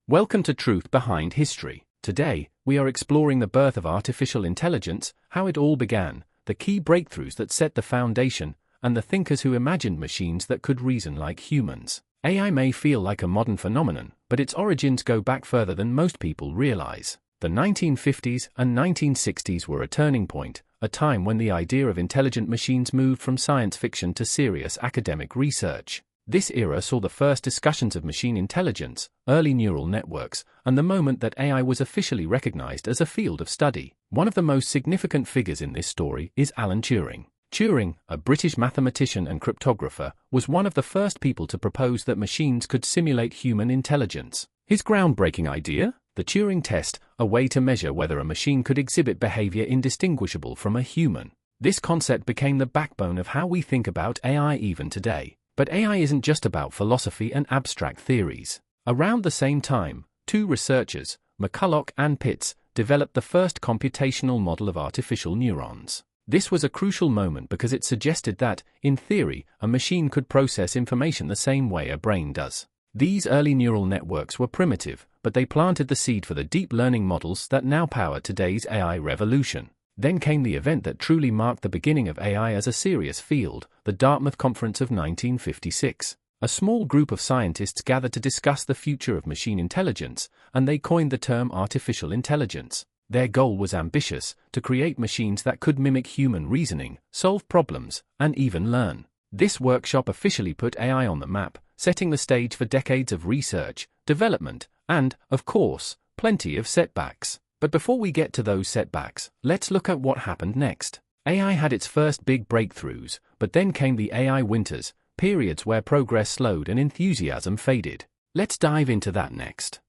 Welcome to Truth Behind History. Today, we are exploring the birth of artificial intelligence, how it all began, the key breakthroughs that set the foundation, and the thinkers who imagined machines that could reason like humans. AI may feel like a modern phenomenon, but its origins go back further than most people realize. The 1950s and 1960s were a turning point, a time when the idea of intelligent machines moved from science fiction to serious academic research. This era saw the first discussions of machine intelligence, early neural networks, and the moment that AI was officially recognized as a field of study. One of the most significant figures in this story is Alan Turing. Turing, a British mathematician and cryptographer, was one of the first people to propose that machines could simulate human intelligence. His groundbreaking idea? The Turing test, a way to measure whether a machine could exhibit behavior indistinguishable from a human. This concept became the backbone of how we think about AI even today. But AI isn't just about philosophy and abstract theories. Around the same time, two researchers, McCulloch and Pitts, developed the first computational model of artificial neurons. This was a crucial moment because it suggested that, in theory, a machine could process information the same way a brain does. These early neural networks were primitive, but they planted the seed for the deep learning models that now power today's AI revolution. Then came the event that truly marked the beginning of AI as a serious field, the Dartmouth Conference of 1956. A small group of scientists gathered to discuss the future of machine intelligence, and they coined the term artificial intelligence. Their goal was ambitious, to create machines that could mimic human reasoning, solve problems, and even learn. This workshop officially put AI on the map, setting the stage for decades of research, development, and, of course, plenty of setbacks. But before we get to those setbacks, let's look at what happened next. AI had its first big breakthroughs, but then came the AI winters, periods where progress slowed and enthusiasm faded. Let's dive into that next.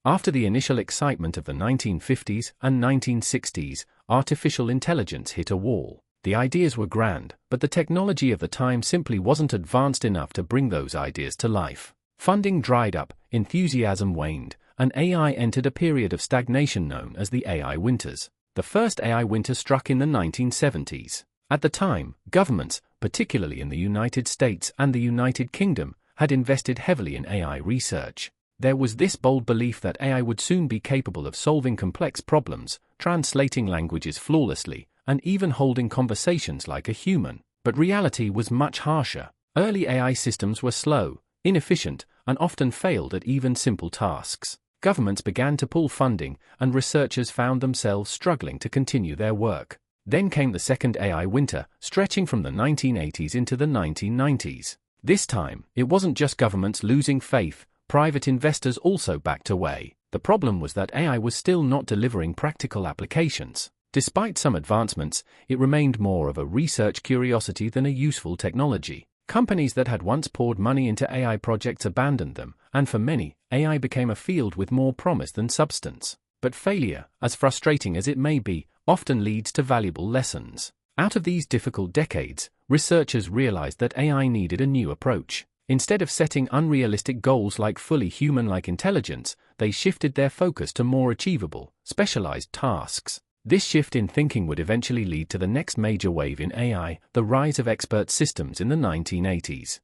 After the initial excitement of the 1950s and 1960s, artificial intelligence hit a wall. The ideas were grand, but the technology of the time simply wasn't advanced enough to bring those ideas to life. Funding dried up, enthusiasm waned, and AI entered a period of stagnation known as the AI winters. The first AI winter struck in the 1970s. At the time, governments, particularly in the United States and the United Kingdom, had invested heavily in AI research. There was this bold belief that AI would soon be capable of solving complex problems, translating languages flawlessly, and even holding conversations like a human. But reality was much harsher. Early AI systems were slow, inefficient, and often failed at even simple tasks. Governments began to pull funding, and researchers found themselves struggling to continue their work. Then came the second AI winter, stretching from the 1980s into the 1990s. This time, it wasn't just governments losing faith, private investors also backed away. The problem was that AI was still not delivering practical applications. Despite some advancements, it remained more of a research curiosity than a useful technology. Companies that had once poured money into AI projects abandoned them, and for many, AI became a field with more promise than substance. But failure, as frustrating as it may be, often leads to valuable lessons. Out of these difficult decades, researchers realized that AI needed a new approach. Instead of setting unrealistic goals like fully human-like intelligence, they shifted their focus to more achievable, specialized tasks. This shift in thinking would eventually lead to the next major wave in AI, the rise of expert systems in the 1980s.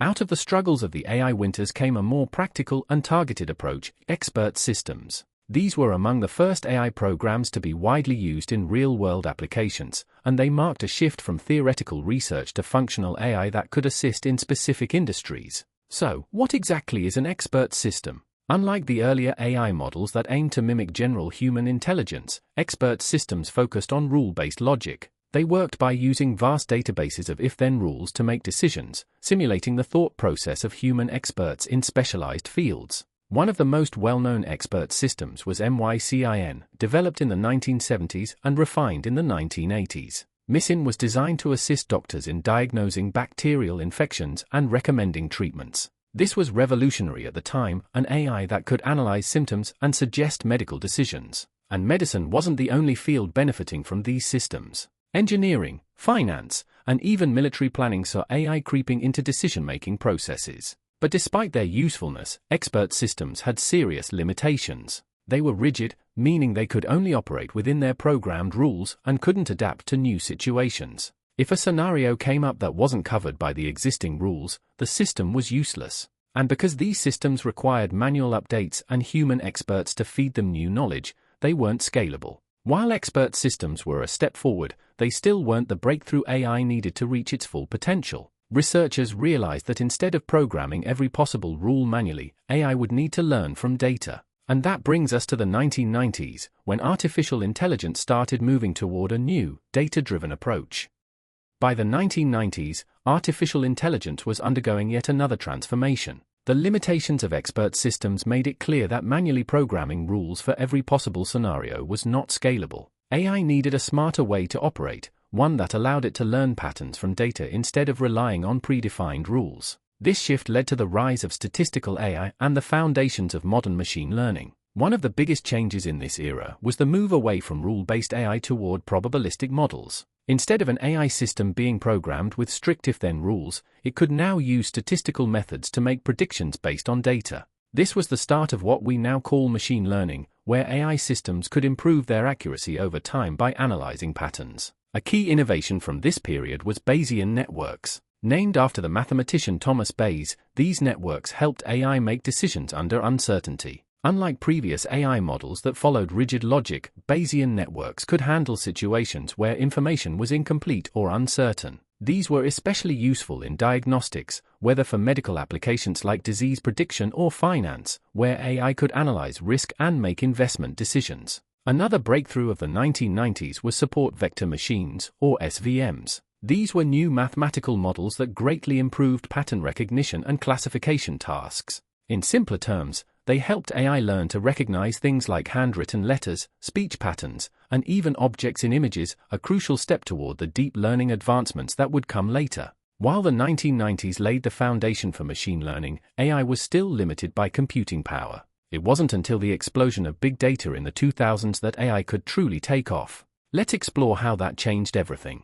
Out of the struggles of the AI winters came a more practical and targeted approach, expert systems. These were among the first AI programs to be widely used in real-world applications, and they marked a shift from theoretical research to functional AI that could assist in specific industries. So, what exactly is an expert system? Unlike the earlier AI models that aimed to mimic general human intelligence, expert systems focused on rule-based logic. They worked by using vast databases of if-then rules to make decisions, simulating the thought process of human experts in specialized fields. One of the most well-known expert systems was MYCIN, developed in the 1970s and refined in the 1980s. MYCIN was designed to assist doctors in diagnosing bacterial infections and recommending treatments. This was revolutionary at the time, an AI that could analyze symptoms and suggest medical decisions. And medicine wasn't the only field benefiting from these systems. Engineering, finance, and even military planning saw AI creeping into decision-making processes. But despite their usefulness, expert systems had serious limitations. They were rigid, meaning they could only operate within their programmed rules and couldn't adapt to new situations. If a scenario came up that wasn't covered by the existing rules, the system was useless. And because these systems required manual updates and human experts to feed them new knowledge, they weren't scalable. While expert systems were a step forward, they still weren't the breakthrough AI needed to reach its full potential. Researchers realized that instead of programming every possible rule manually, AI would need to learn from data. And that brings us to the 1990s, when artificial intelligence started moving toward a new, data-driven approach. By the 1990s, artificial intelligence was undergoing yet another transformation. The limitations of expert systems made it clear that manually programming rules for every possible scenario was not scalable. AI needed a smarter way to operate, one that allowed it to learn patterns from data instead of relying on predefined rules. This shift led to the rise of statistical AI and the foundations of modern machine learning. One of the biggest changes in this era was the move away from rule-based AI toward probabilistic models. Instead of an AI system being programmed with strict if-then rules, it could now use statistical methods to make predictions based on data. This was the start of what we now call machine learning, where AI systems could improve their accuracy over time by analyzing patterns. A key innovation from this period was Bayesian networks. Named after the mathematician Thomas Bayes, these networks helped AI make decisions under uncertainty. Unlike previous AI models that followed rigid logic, Bayesian networks could handle situations where information was incomplete or uncertain. These were especially useful in diagnostics, whether for medical applications like disease prediction or finance, where AI could analyze risk and make investment decisions. Another breakthrough of the 1990s was support vector machines, or SVMs. These were new mathematical models that greatly improved pattern recognition and classification tasks. In simpler terms, they helped AI learn to recognize things like handwritten letters, speech patterns, and even objects in images, a crucial step toward the deep learning advancements that would come later. While the 1990s laid the foundation for machine learning, AI was still limited by computing power. It wasn't until the explosion of big data in the 2000s that AI could truly take off. Let's explore how that changed everything.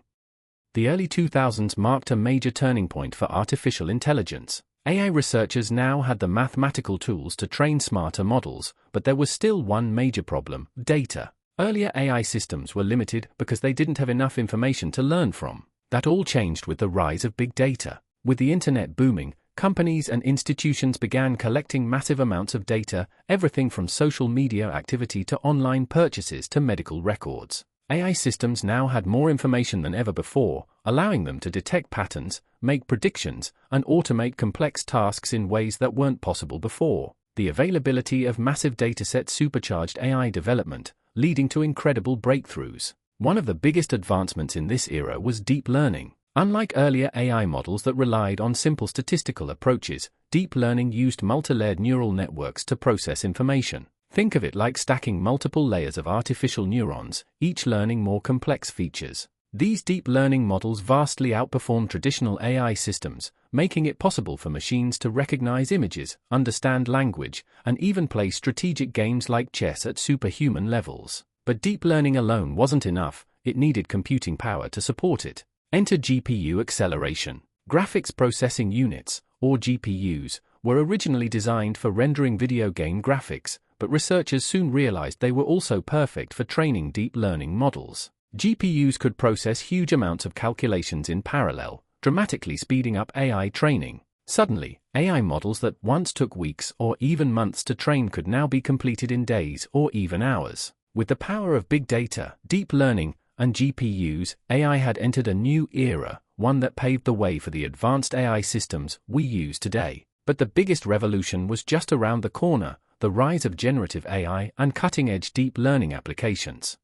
The early 2000s marked a major turning point for artificial intelligence. AI researchers now had the mathematical tools to train smarter models, but there was still one major problem: data. Earlier AI systems were limited because they didn't have enough information to learn from. That all changed with the rise of big data. With the internet booming, companies and institutions began collecting massive amounts of data, everything from social media activity to online purchases to medical records. AI systems now had more information than ever before, allowing them to detect patterns, make predictions, and automate complex tasks in ways that weren't possible before. The availability of massive datasets supercharged AI development, leading to incredible breakthroughs. One of the biggest advancements in this era was deep learning. Unlike earlier AI models that relied on simple statistical approaches, deep learning used multi-layered neural networks to process information. Think of it like stacking multiple layers of artificial neurons, each learning more complex features. These deep learning models vastly outperform traditional AI systems, making it possible for machines to recognize images, understand language, and even play strategic games like chess at superhuman levels. But deep learning alone wasn't enough, it needed computing power to support it. Enter GPU acceleration. Graphics processing units, or GPUs, were originally designed for rendering video game graphics, but researchers soon realized they were also perfect for training deep learning models. GPUs could process huge amounts of calculations in parallel, dramatically speeding up AI training. Suddenly, AI models that once took weeks or even months to train could now be completed in days or even hours. With the power of big data, deep learning, and GPUs, AI had entered a new era, one that paved the way for the advanced AI systems we use today. But the biggest revolution was just around the corner: the rise of generative AI and cutting-edge deep learning applications.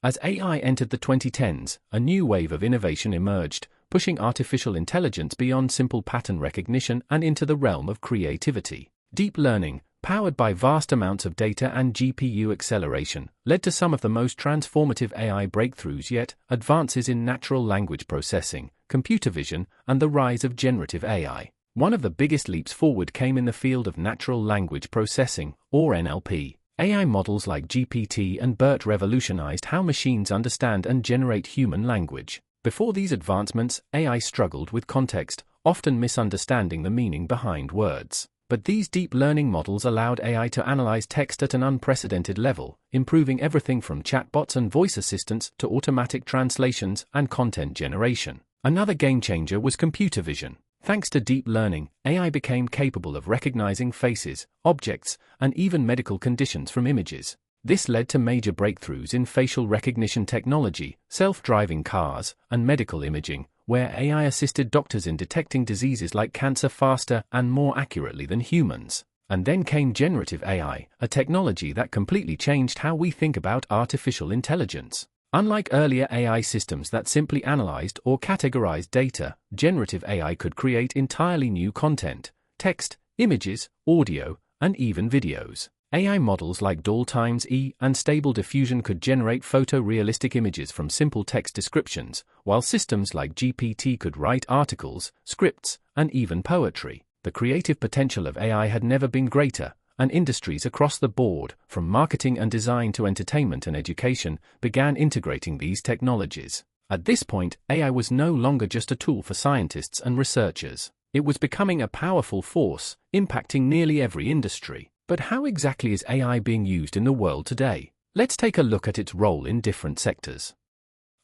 As AI entered the 2010s, a new wave of innovation emerged, pushing artificial intelligence beyond simple pattern recognition and into the realm of creativity. Deep learning, powered by vast amounts of data and GPU acceleration, led to some of the most transformative AI breakthroughs yet: advances in natural language processing, computer vision, and the rise of generative AI. One of the biggest leaps forward came in the field of natural language processing, or NLP. AI models like GPT and BERT revolutionized how machines understand and generate human language. Before these advancements, AI struggled with context, often misunderstanding the meaning behind words. But these deep learning models allowed AI to analyze text at an unprecedented level, improving everything from chatbots and voice assistants to automatic translations and content generation. Another game changer was computer vision. Thanks to deep learning, AI became capable of recognizing faces, objects, and even medical conditions from images. This led to major breakthroughs in facial recognition technology, self-driving cars, and medical imaging, where AI assisted doctors in detecting diseases like cancer faster and more accurately than humans. And then came generative AI, a technology that completely changed how we think about artificial intelligence. Unlike earlier AI systems that simply analyzed or categorized data, generative AI could create entirely new content: text, images, audio, and even videos. AI models like DALL x E and Stable Diffusion could generate photorealistic images from simple text descriptions, while systems like GPT could write articles, scripts, and even poetry. The creative potential of AI had never been greater, and industries across the board, from marketing and design to entertainment and education, began integrating these technologies. At this point, AI was no longer just a tool for scientists and researchers. It was becoming a powerful force, impacting nearly every industry. But how exactly is AI being used in the world today? Let's take a look at its role in different sectors.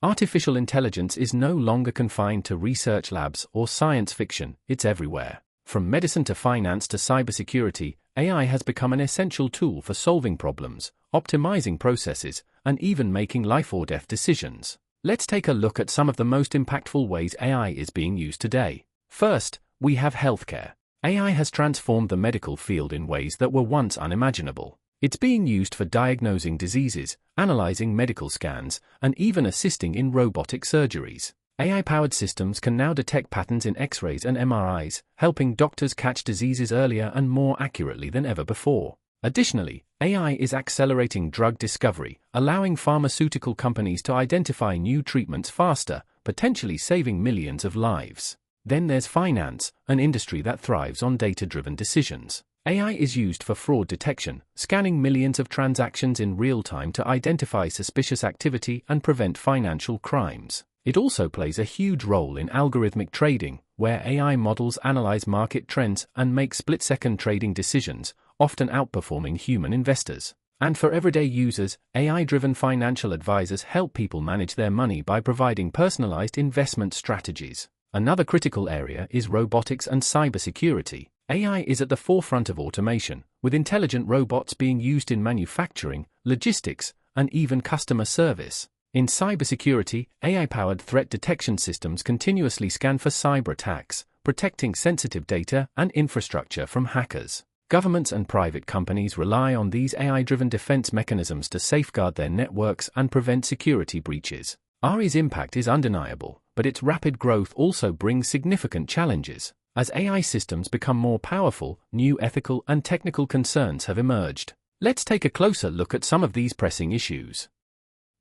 Artificial intelligence is no longer confined to research labs or science fiction, it's everywhere. From medicine to finance to cybersecurity, AI has become an essential tool for solving problems, optimizing processes, and even making life-or-death decisions. Let's take a look at some of the most impactful ways AI is being used today. First, we have healthcare. AI has transformed the medical field in ways that were once unimaginable. It's being used for diagnosing diseases, analyzing medical scans, and even assisting in robotic surgeries. AI-powered systems can now detect patterns in X-rays and MRIs, helping doctors catch diseases earlier and more accurately than ever before. Additionally, AI is accelerating drug discovery, allowing pharmaceutical companies to identify new treatments faster, potentially saving millions of lives. Then there's finance, an industry that thrives on data-driven decisions. AI is used for fraud detection, scanning millions of transactions in real time to identify suspicious activity and prevent financial crimes. It also plays a huge role in algorithmic trading, where AI models analyze market trends and make split-second trading decisions, often outperforming human investors. And for everyday users, AI-driven financial advisors help people manage their money by providing personalized investment strategies. Another critical area is robotics and cybersecurity. AI is at the forefront of automation, with intelligent robots being used in manufacturing, logistics, and even customer service. In cybersecurity, AI-powered threat detection systems continuously scan for cyber attacks, protecting sensitive data and infrastructure from hackers. Governments and private companies rely on these AI-driven defense mechanisms to safeguard their networks and prevent security breaches. AI's impact is undeniable, but its rapid growth also brings significant challenges. As AI systems become more powerful, new ethical and technical concerns have emerged. Let's take a closer look at some of these pressing issues.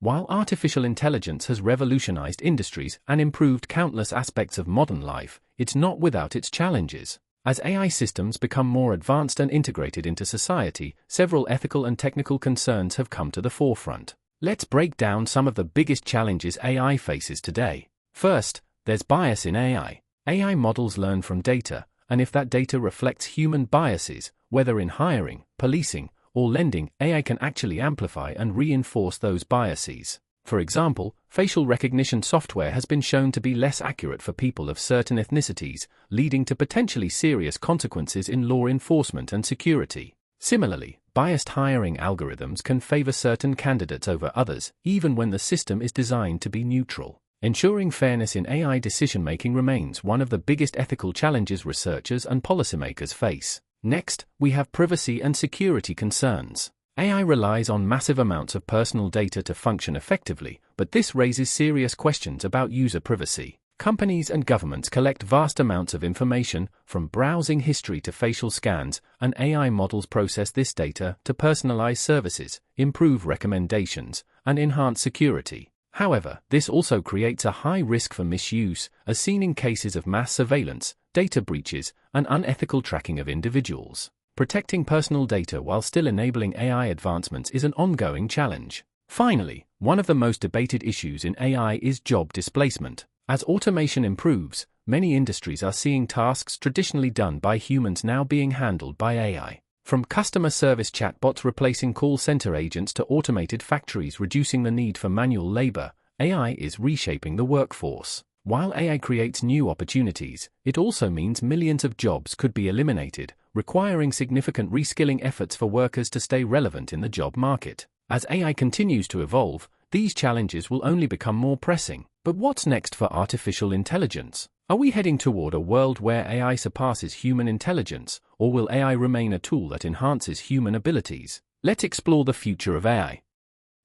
While artificial intelligence has revolutionized industries and improved countless aspects of modern life, it's not without its challenges. As AI systems become more advanced and integrated into society, several ethical and technical concerns have come to the forefront. Let's break down some of the biggest challenges AI faces today. First, there's bias in AI. AI models learn from data, and if that data reflects human biases, whether in hiring, policing, or lending, AI can actually amplify and reinforce those biases. For example, facial recognition software has been shown to be less accurate for people of certain ethnicities, leading to potentially serious consequences in law enforcement and security. Similarly, biased hiring algorithms can favor certain candidates over others, even when the system is designed to be neutral. Ensuring fairness in AI decision-making remains one of the biggest ethical challenges researchers and policymakers face. Next, we have privacy and security concerns. AI relies on massive amounts of personal data to function effectively, but this raises serious questions about user privacy. Companies and governments collect vast amounts of information, from browsing history to facial scans, and AI models process this data to personalize services, improve recommendations, and enhance security. However, this also creates a high risk for misuse, as seen in cases of mass surveillance, data breaches, and unethical tracking of individuals. Protecting personal data while still enabling AI advancements is an ongoing challenge. Finally, one of the most debated issues in AI is job displacement. As automation improves, many industries are seeing tasks traditionally done by humans now being handled by AI. From customer service chatbots replacing call center agents to automated factories reducing the need for manual labor, AI is reshaping the workforce. While AI creates new opportunities, it also means millions of jobs could be eliminated, requiring significant reskilling efforts for workers to stay relevant in the job market. As AI continues to evolve, these challenges will only become more pressing. But what's next for artificial intelligence? Are we heading toward a world where AI surpasses human intelligence, or will AI remain a tool that enhances human abilities? Let's explore the future of AI.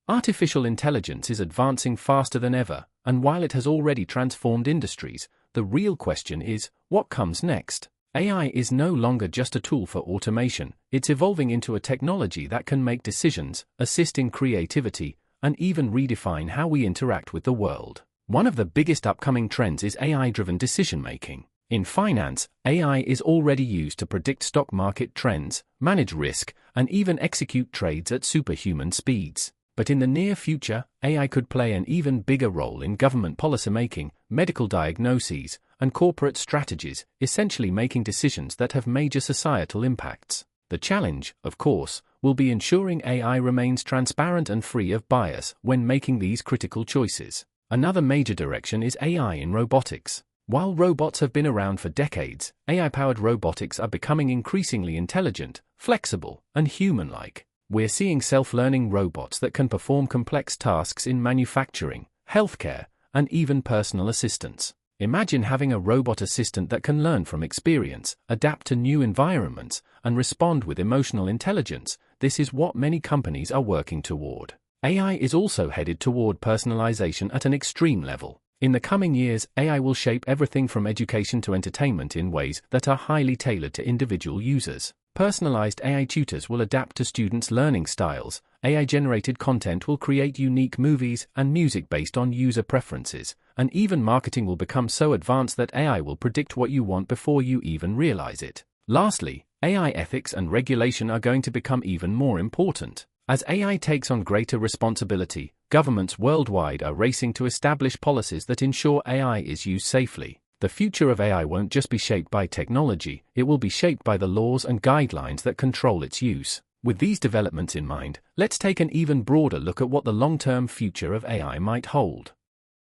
Artificial intelligence is advancing faster than ever, and while it has already transformed industries, the real question is, what comes next? AI is no longer just a tool for automation, it's evolving into a technology that can make decisions, assist in creativity, and even redefine how we interact with the world. One of the biggest upcoming trends is AI-driven decision-making. In finance, AI is already used to predict stock market trends, manage risk, and even execute trades at superhuman speeds. But in the near future, AI could play an even bigger role in government policymaking, medical diagnoses, and corporate strategies, essentially making decisions that have major societal impacts. The challenge, of course, will be ensuring AI remains transparent and free of bias when making these critical choices. Another major direction is AI in robotics. While robots have been around for decades, AI-powered robotics are becoming increasingly intelligent, flexible, and human-like. We're seeing self-learning robots that can perform complex tasks in manufacturing, healthcare, and even personal assistance. Imagine having a robot assistant that can learn from experience, adapt to new environments, and respond with emotional intelligence. This is what many companies are working toward. AI is also headed toward personalization at an extreme level. In the coming years, AI will shape everything from education to entertainment in ways that are highly tailored to individual users. Personalized AI tutors will adapt to students' learning styles, AI-generated content will create unique movies and music based on user preferences, and even marketing will become so advanced that AI will predict what you want before you even realize it. Lastly, AI ethics and regulation are going to become even more important. As AI takes on greater responsibility, governments worldwide are racing to establish policies that ensure AI is used safely. The future of AI won't just be shaped by technology, it will be shaped by the laws and guidelines that control its use. With these developments in mind, let's take an even broader look at what the long-term future of AI might hold.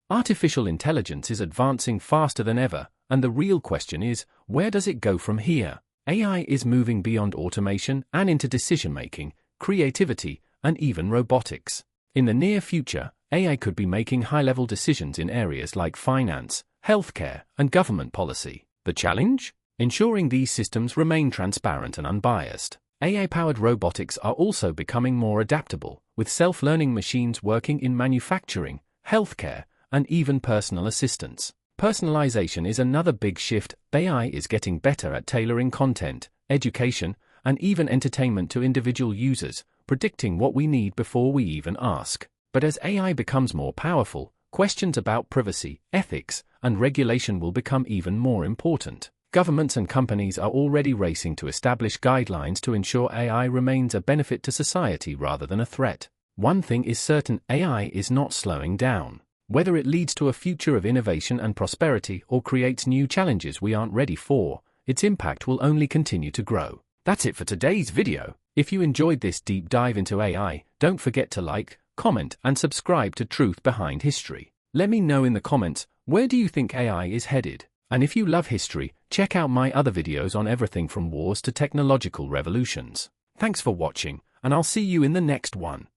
Artificial intelligence is advancing faster than ever, and the real question is, where does it go from here? AI is moving beyond automation and into decision-making, creativity, and even robotics. In the near future, AI could be making high-level decisions in areas like finance, healthcare, and government policy. The challenge? Ensuring these systems remain transparent and unbiased. AI-powered robotics are also becoming more adaptable, with self-learning machines working in manufacturing, healthcare, and even personal assistance. Personalization is another big shift. AI is getting better at tailoring content, education, and even entertainment to individual users, predicting what we need before we even ask. But as AI becomes more powerful, questions about privacy, ethics, and regulation will become even more important. Governments and companies are already racing to establish guidelines to ensure AI remains a benefit to society rather than a threat. One thing is certain, AI is not slowing down. Whether it leads to a future of innovation and prosperity or creates new challenges we aren't ready for, its impact will only continue to grow. That's it for today's video. If you enjoyed this deep dive into AI, don't forget to like, comment, and subscribe to Truth Behind History. Let me know in the comments, where do you think AI is headed? And if you love history, check out my other videos on everything from wars to technological revolutions. Thanks for watching, and I'll see you in the next one.